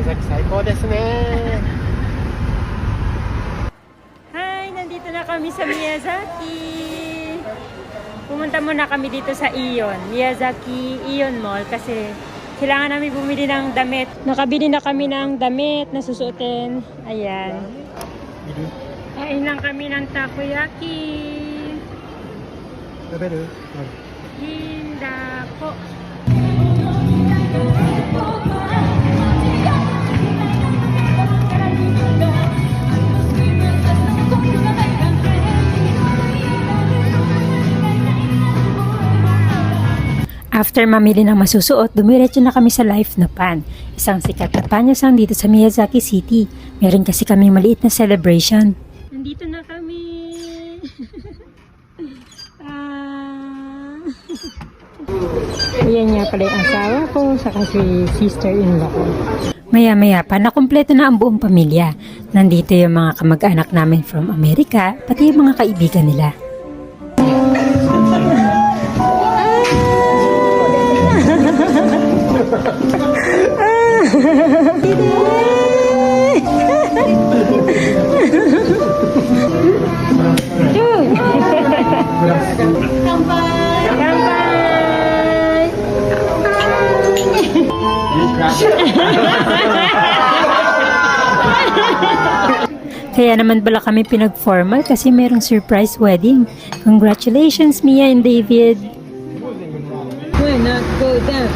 崎最高ですね。 Hi! Nandito na kami sa Miyazaki. Pumunta muna kami dito sa Ion. Miyazaki Ion Mall kasi kailangan namin bumili ng damit. Nakabili na kami ng damit na susuotin. Ayan. Kain lang kami ng takoyaki. 食べる？ Hinda po. After mamili ng masusuot, dumiretso na kami sa Life na Pan. Isang sikat na panyasang dito sa Miyazaki City. Meron kasi kaming maliit na celebration. Nandito na kami. Ayan nga pala yung asawa ko, saka si sister-in-law ko. Maya-maya pa, nakumpleto na ang buong pamilya. Nandito yung mga kamag-anak namin from Amerika, pati yung mga kaibigan nila. Kaya naman pala kami pinag-formal kasi merong surprise wedding. Congratulations, Mia and David! Why not go down?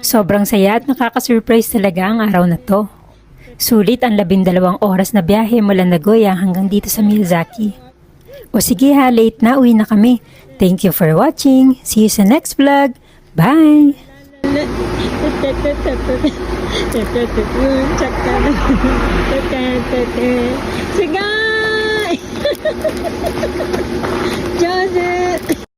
Sobrang saya at nakaka-surprise talaga ang araw na to. Sulit ang 12 oras na biyahe mula Nagoya hanggang dito sa Miyazaki. O sige ha, late na, uwi na kami. Thank you for watching. See you sa next vlog. Bye! Sige! Joseph!